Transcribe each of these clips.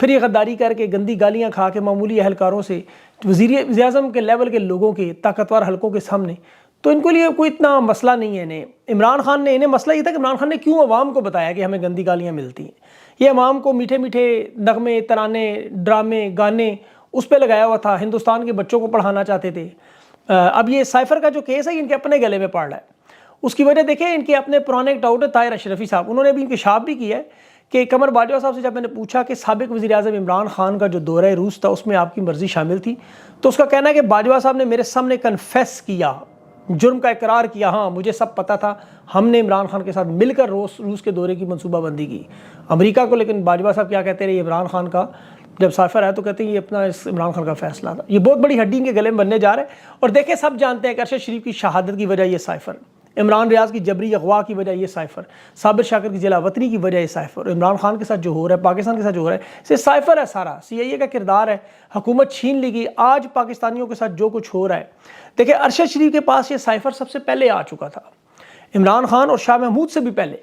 پھر یہ غداری کر کے گندی گالیاں کھا کے معمولی اہلکاروں سے وزیر اعظم کے لیول کے لوگوں کے طاقتور حلقوں کے سامنے، تو ان کے لیے کوئی اتنا مسئلہ نہیں ہے انہیں۔ عمران خان نے، انہیں مسئلہ یہ تھا کہ عمران خان نے کیوں عوام کو بتایا کہ ہمیں گندی گالیاں ملتی ہیں۔ یہ عوام کو میٹھے میٹھے نغمے، ترانے، ڈرامے، گانے اس پہ لگایا ہوا تھا، ہندوستان کے بچوں کو پڑھانا چاہتے تھے۔ اب یہ سائفر کا جو کیس ہے ان کے اپنے گلے میں پڑ رہا ہے۔ اس کی وجہ دیکھیں، ان کے اپنے پرانے ایک ڈاؤٹ ہے طاہر اشرفی صاحب، انہوں نے بھی انکشاف بھی کیا ہے کہ قمر باجوہ صاحب سے جب میں نے پوچھا کہ سابق وزیر اعظم عمران خان کا جو دورہ روس تھا اس میں آپ کی مرضی شامل تھی، تو اس کا کہنا ہے کہ باجوہ صاحب نے میرے سامنے کنفیس کیا، جرم کا اقرار کیا، ہاں مجھے سب پتہ تھا، ہم نے عمران خان کے ساتھ مل کر روس کے دورے کی منصوبہ بندی کی امریکہ کو۔ لیکن باجوہ صاحب کیا کہتے رہے، عمران خان کا جب سائفر ہے تو کہتے ہیں یہ اپنا اس عمران خان کا فیصلہ تھا۔ یہ بہت بڑی ہڈی ان کے گلے میں بننے جا رہا ہے۔ اور دیکھیں سب جانتے ہیں کہ ارشد شریف کی شہادت کی وجہ یہ سائفر، عمران ریاض کی جبری اغوا کی وجہ یہ سائفر، صابر شاکر کی جلا وطنی کی وجہ یہ سائفر، عمران خان کے ساتھ جو ہو رہا ہے، پاکستان کے ساتھ جو ہو رہا ہے، یہ سائفر ہے سارا، CIA کا کردار ہے، حکومت چھین لی گئی۔ آج پاکستانیوں کے ساتھ جو کچھ ہو رہا ہے، دیکھیں ارشد شریف کے پاس یہ سائفر سب سے پہلے آ چکا تھا، عمران خان اور شاہ محمود سے بھی پہلے،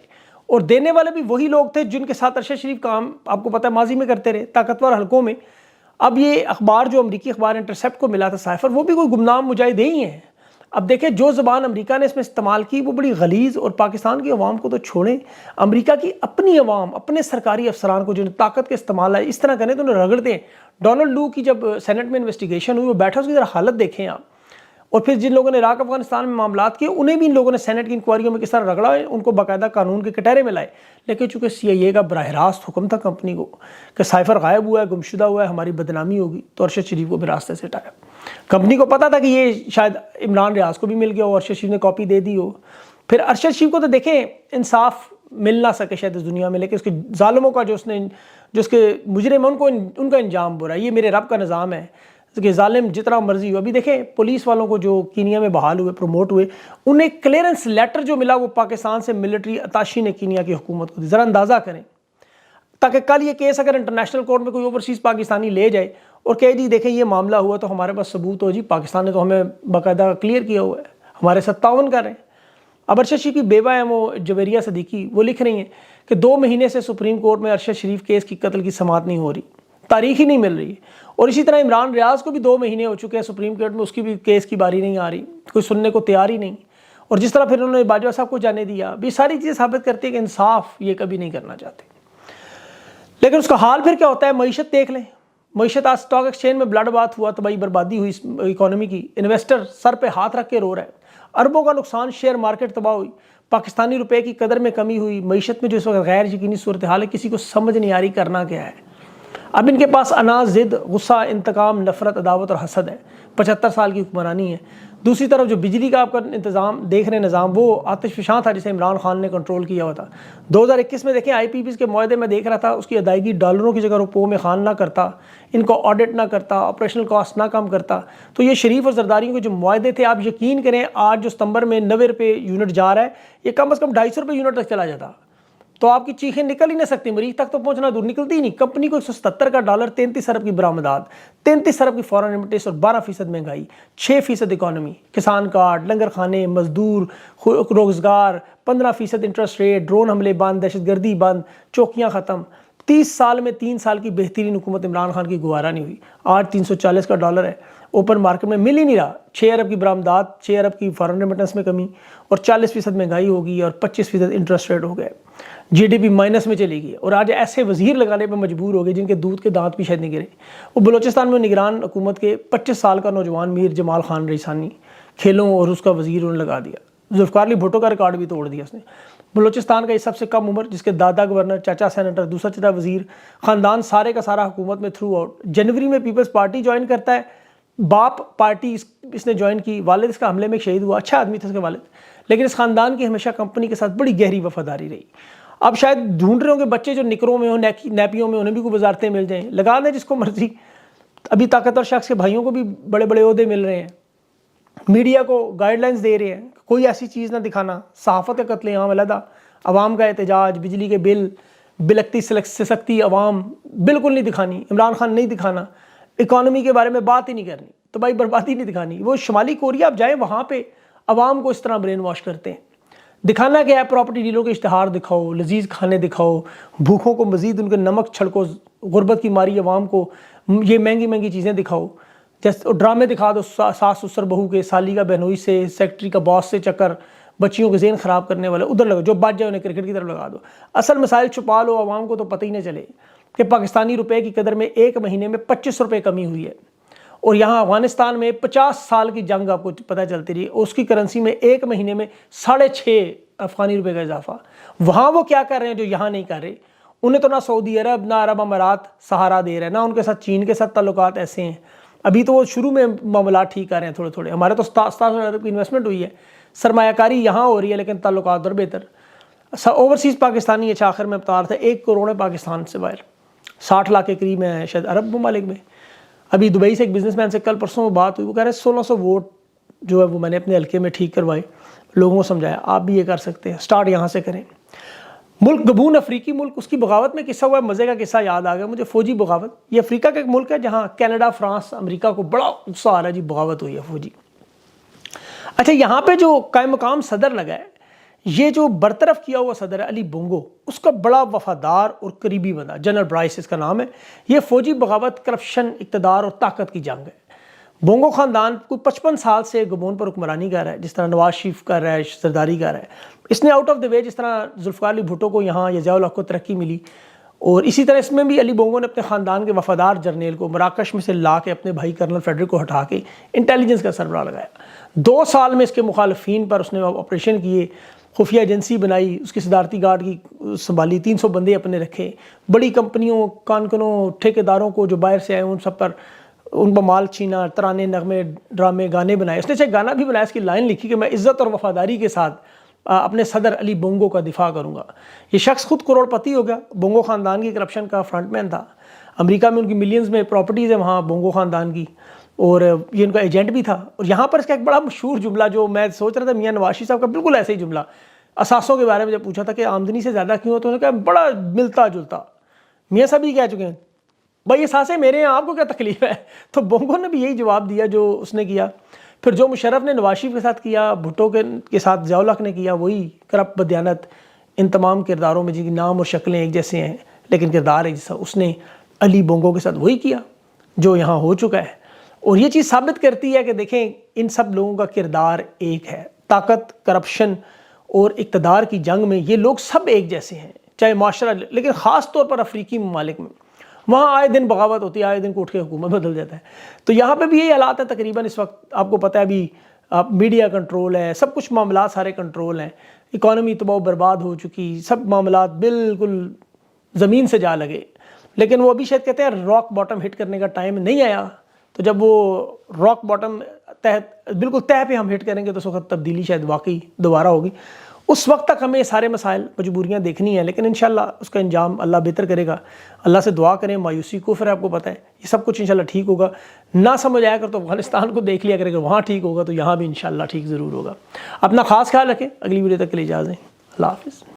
اور دینے والے بھی وہی لوگ تھے جن کے ساتھ ارشد شریف کام آپ کو پتہ ہے ماضی میں کرتے رہے طاقتور حلقوں میں۔ اب یہ اخبار جو امریکی اخبار انٹرسیپٹ کو ملا تھا سائفر، وہ بھی کوئی گمنام مجاہد ہی ہیں۔ اب دیکھیں جو زبان امریکہ نے اس میں استعمال کی وہ بڑی غلیظ، اور پاکستان کی عوام کو تو چھوڑیں، امریکہ کی اپنی عوام، اپنے سرکاری افسران کو جنہیں طاقت کے استعمال ہے اس طرح کریں تو انہیں رگڑتے ہیں۔ ڈونلڈ لو کی جب سینٹ میں انویسٹیگیشن ہوئی، وہ بیٹھا، اس کی ذرا حالت دیکھیں آپ، اور پھر جن لوگوں نے عراق افغانستان میں معاملات کیے انہیں بھی ان لوگوں نے سینٹ کی انکوائریوں میں کس طرح رگڑا ہے، ان کو باقاعدہ قانون کے کٹہرے میں لائے۔ لیکن چونکہ CIA کا براہ راست حکم تھا کمپنی کو کہ سائفر غائب ہوا ہے، گمشدہ ہوا ہے، ہماری بدنامی ہوگی، تو ارشد شریف کو بھی راستے سے ہٹایا۔ کمپنی کو پتا تھا کہ یہ شاید عمران ریاض کو بھی مل گیا ہو، ارشد شریف نے کاپی دے دی ہو۔ پھر ارشد شریف کو تو دیکھیں انصاف مل نہ سکے شاید اس دنیا میں، لیکن اس کے ظالموں کا جو اس کے مجرم ہیں ان کا انجام برا ہے۔ یہ میرے رب کا نظام ہے کہ ظالم جتنا مرضی ہو۔ ابھی دیکھیں پولیس والوں کو جو کینیا میں بحال ہوئے، پروموٹ ہوئے، انہیں کلیئرنس لیٹر جو ملا وہ پاکستان سے ملٹری اتاشی نے کینیا کی حکومت کو دی۔ ذرا اندازہ کریں، تاکہ کل یہ کیس اگر انٹرنیشنل کورٹ میں کوئی اوورسیز پاکستانی لے جائے اور کہے جی دیکھیں یہ معاملہ ہوا تو ہمارے پاس ثبوت ہو، جی پاکستان نے تو ہمیں باقاعدہ کلیئر کیا ہوا ہے، ہمارے ساتھ تعاون کر رہے ہیں۔ اب ارشد شریف کی بیوہ ہیں وہ جویریہ صدیقی، وہ لکھ رہی ہیں کہ 2 مہینے سے سپریم کورٹ میں ارشد شریف کیس کی قتل کی سماعت نہیں ہو رہی، تاریخ ہی نہیں مل رہی، اور اسی طرح عمران ریاض کو بھی 2 مہینے ہو چکے ہیں سپریم کورٹ میں، اس کی بھی کیس کی باری نہیں آ رہی، کوئی سننے کو تیار ہی نہیں۔ اور جس طرح پھر انہوں نے باجوہ صاحب کو جانے دیا، بھی ساری چیزیں ثابت کرتی ہیں کہ انصاف یہ کبھی نہیں کرنا چاہتے۔ لیکن اس کا حال پھر کیا ہوتا ہے، معیشت دیکھ لیں، معیشت آج اسٹاک ایکسچینج میں بلڈ بات ہوا، تباہی بربادی ہوئی اکانومی کی، انویسٹر سر پہ ہاتھ رکھ کے رو رہا ہے، اربوں کا نقصان، شیئر مارکیٹ تباہ ہوئی، پاکستانی روپے کی قدر میں کمی ہوئی، معیشت میں جو اس وقت غیر یقینی صورتحال ہے، کسی کو سمجھ نہیں آ رہی کرنا کیا ہے۔ اب ان کے پاس انا، ضد، غصہ، انتقام، نفرت، عداوت اور حسد ہے، 75 سال کی حکمرانی ہے۔ دوسری طرف جو بجلی کا آپ کا انتظام دیکھ رہے نظام، وہ آتش فشاں تھا جسے عمران خان نے کنٹرول کیا ہوا تھا۔ 2021 میں دیکھیں IPPs کے معاہدے میں دیکھ رہا تھا، اس کی ادائیگی ڈالروں کی جگہ روپوں میں خان نہ کرتا، ان کو آڈٹ نہ کرتا، آپریشنل کاسٹ نہ کم کرتا، تو یہ شریف اور زرداریوں کے جو معاہدے تھے، آپ یقین کریں آج جو ستمبر میں 90 روپے یونٹ جا رہا ہے، یہ کم از کم 250 روپے یونٹ تک چلا جاتا، تو آپ کی چیخیں نکل ہی نہ سکتی، مریض تک تو پہنچنا دور، نکلتی ہی نہیں۔ کمپنی کو $177 کا ڈالر، 33 ارب کی برآمدات، 33 ارب کی فورن ریمیٹنس اور 12% مہنگائی، 6% اکانومی، کسان کارڈ، لنگر خانے، مزدور روزگار، 15% انٹرسٹ ریٹ، ڈرون حملے بند، دہشت گردی بند، چوکیاں ختم۔ 30 سال میں 3 سال کی بہترین حکومت عمران خان کی گوارا نہیں ہوئی۔ آج 340 کا ڈالر ہے، اوپن مارکیٹ میں مل ہی نہیں رہا، 6 ارب کی برآمدات، 6 ارب کی فارن ریمیٹنس میں کمی، اور 40% مہنگائی ہوگی اور 25% انٹرسٹ ریٹ ہو گئے، GDP مائنس میں چلی گئی، اور آج ایسے وزیر لگانے پہ مجبور ہو گئے جن کے دودھ کے دانت بھی شاید نہیں گرے۔ وہ بلوچستان میں نگران حکومت کے 25 سال کا نوجوان میر جمال خان ریسانی، کھیلوں اور اس کا وزیر انہوں نے لگا دیا۔ ذوالفقار علی بھٹو کا ریکارڈ بھی توڑ دیا اس نے۔ بلوچستان کا یہ سب سے کم عمر، جس کے دادا گورنر، چاچا سینیٹر، دوسرا چچا وزیر، خاندان سارے کا سارا حکومت میں تھرو آؤٹ۔ جنوری میں پیپلز پارٹی جوائن کرتا ہے، باپ پارٹی اس نے جوائن کی، والد اس کا حملے میں شہید ہوا، اچھا آدمی تھا اس کے والد، لیکن اس خاندان کی ہمیشہ کمپنی کے ساتھ بڑی گہری وفاداری رہی۔ اب شاید ڈھونڈ رہے ہوں کہ بچے جو نکروں میں ہوں، نیپیوں میں، انہیں بھی کوئی وزارتیں مل جائیں، لگا دیں جس کو مرضی۔ ابھی طاقتور شخص کے بھائیوں کو بھی بڑے بڑے عہدے مل رہے ہیں، میڈیا کو گائیڈ لائنز دے رہے ہیں، کوئی ایسی چیز نہ دکھانا، صحافت کا قتل عام علیحدہ، عوام کا احتجاج، بجلی کے بل، بلکتی سسکتی عوام بالکل نہیں دکھانی، عمران خان نہیں دکھانا، اکانومی کے بارے میں بات ہی نہیں کرنی، تباہی بربادی نہیں دکھانی۔ وہ شمالی کوریا آپ جائیں، وہاں پہ عوام کو اس طرح برین واش کرتے ہیں۔ دکھانا کیا ہے؟ پراپرٹی ڈیلوں کے اشتہار دکھاؤ، لذیذ کھانے دکھاؤ، بھوکھوں کو مزید ان کے نمک چھڑکو، غربت کی ماری عوام کو یہ مہنگی مہنگی چیزیں دکھاؤ، جیسے ڈرامے دکھا دو ساس سسر بہو کے، سالی کا بہنوئی سے، سیکٹری کا باس سے چکر، بچیوں کے ذہن خراب کرنے والے ادھر لگا، جو بچ جائے انہیں کرکٹ کی طرف لگا دو، اصل مسائل چھپا لو، عوام کو تو پتہ ہی نہ چلے کہ پاکستانی روپے کی قدر میں ایک مہینے میں 25 روپے کمی ہوئی ہے، اور یہاں افغانستان میں 50 سال کی جنگ آپ کو پتہ چلتی رہی، اس کی کرنسی میں ایک مہینے میں 6.5 افغانی روپے کا اضافہ۔ وہاں وہ کیا کر رہے ہیں جو یہاں نہیں کر رہے؟ انہیں تو نہ سعودی عرب نہ عرب امارات سہارا دے رہے ہیں، نہ ان کے ساتھ چین کے ساتھ تعلقات ایسے ہیں، ابھی تو وہ شروع میں معاملات ٹھیک کر رہے ہیں تھوڑے تھوڑے۔ ہمارے تو 17 ارب کی انویسٹمنٹ ہوئی ہے، سرمایہ کاری یہاں ہو رہی ہے لیکن تعلقات اور بہتر۔ اوورسیز پاکستانی اچھا آخر میں بتا رہا تھا 1 کروڑ ہے پاکستان سے باہر، 60 لاکھ کے قریب ہے شاید عرب ممالک میں۔ ابھی دبئی سے ایک بزنس مین سے کل پرسوں بات ہوئی، وہ کہہ رہے ہیں 1600 ووٹ جو ہے وہ میں نے اپنے حلقے میں ٹھیک کروائے، لوگوں کو سمجھایا آپ بھی یہ کر سکتے ہیں، سٹارٹ یہاں سے کریں۔ ملک گبون افریقی ملک، اس کی بغاوت میں قصہ ہوا ہے، مزے کا قصہ یاد آ گیا مجھے، فوجی بغاوت۔ یہ افریقہ کا ایک ملک ہے جہاں کینیڈا، فرانس، امریکہ کو بڑا غصہ آ رہا ہے جی، بغاوت ہوئی ہے فوجی۔ اچھا یہاں پہ جو قائم مقام صدر لگا ہے، یہ جو برطرف کیا ہوا صدر ہے علی بونگو، اس کا بڑا وفادار اور قریبی بندہ، جنرل برائس اس کا نام ہے۔ یہ فوجی بغاوت، کرپشن، اقتدار اور طاقت کی جنگ ہے۔ بونگو خاندان کوئی 55 سال سے گبون پر حکمرانی کر رہا ہے، جس طرح نواز شریف کر رہا ہے، زرداری کر رہا ہے۔ اس نے آؤٹ آف دی وے، جس طرح ذوالفقار علی بھٹو کو یہاں یا ضیاء الحق کو ترقی ملی، اور اسی طرح اس میں بھی علی بونگو نے اپنے خاندان کے وفادار جرنیل کو مراکش میں سے لا کے اپنے بھائی کرنل فریڈرک کو ہٹا کے انٹیلیجنس کا سربراہ لگایا۔ 2 سال میں اس کے مخالفین پر اس نے آپریشن کیے، خفیہ ایجنسی بنائی، اس کی صدارتی گارڈ کی سنبھالی، 300 بندے اپنے رکھے، بڑی کمپنیوں، کانکنوں، ٹھیکیداروں کو جو باہر سے آئے ان سب پر ان پر مال چھینا، ترانے، نغمے، ڈرامے، گانے بنائے۔ اس نے ایک گانا بھی بنایا، اس کی لائن لکھی کہ میں عزت اور وفاداری کے ساتھ اپنے صدر علی بونگو کا دفاع کروں گا۔ یہ شخص خود کروڑ پتی ہو گیا، بونگو خاندان کی کرپشن کا فرنٹ مین تھا، امریکہ میں ان کی ملینز میں پراپرٹیز ہیں وہاں بونگو خاندان کی، اور یہ ان کا ایجنٹ بھی تھا۔ اور یہاں پر اس کا ایک بڑا مشہور جملہ جو میں سوچ رہا تھا میاں نواز شریف صاحب کا بالکل ایسے ہی جملہ، اثاثوں کے بارے میں جب پوچھا تھا کہ آمدنی سے زیادہ کیوں، تو انہوں نے کہا بڑا ملتا جلتا۔ میاں صاحب یہ کہہ چکے ہیں بھائی اثاثے میرے ہیں، آپ کو کیا تکلیف ہے؟ تو بونگو نے بھی یہی جواب دیا جو اس نے کیا۔ پھر جو مشرف نے نواز شریف کے ساتھ کیا، بھٹو کے ساتھ ضیاء الحق نے کیا، وہی کرپٹ، بدیانت، ان تمام کرداروں میں جن کی نام اور شکلیں ایک جیسے ہیں لیکن کردار ایک جیسا، اس نے علی بونگو کے ساتھ وہی کیا جو یہاں ہو چکا ہے۔ اور یہ چیز ثابت کرتی ہے کہ دیکھیں ان سب لوگوں کا کردار ایک ہے، طاقت، کرپشن اور اقتدار کی جنگ میں یہ لوگ سب ایک جیسے ہیں، چاہے معاشرہ، لیکن خاص طور پر افریقی ممالک میں وہاں آئے دن بغاوت ہوتی ہے، آئے دن کو اٹھ کے حکومت بدل جاتا ہے۔ تو یہاں پہ بھی یہی حالات ہے تقریباً اس وقت، آپ کو پتہ ہے ابھی میڈیا کنٹرول ہے، سب کچھ معاملات سارے کنٹرول ہیں، اکانومی تباہ و برباد ہو چکی، سب معاملات بالکل زمین سے جا لگے۔ لیکن وہ ابھی شاید کہتے ہیں راک باٹم ہٹ کرنے کا ٹائم نہیں آیا، تو جب وہ راک باٹم بالکل تہہ پہ ہم ہٹ کریں گے تو اس وقت تبدیلی شاید واقعی دوبارہ ہوگی۔ اس وقت تک ہمیں سارے مسائل، مجبوریاں دیکھنی ہیں، لیکن انشاءاللہ اس کا انجام اللہ بہتر کرے گا۔ اللہ سے دعا کریں، مایوسی کفر ہے، آپ کو پتہ ہے، یہ سب کچھ انشاءاللہ ٹھیک ہوگا۔ نہ سمجھ آیا کر تو افغانستان کو دیکھ لیا کرے گا، وہاں ٹھیک ہوگا تو یہاں بھی انشاءاللہ ٹھیک ضرور ہوگا۔ اپنا خاص خیال رکھیں، اگلی ویڈیو تک کے لیے اجازت دیں، اللہ حافظ۔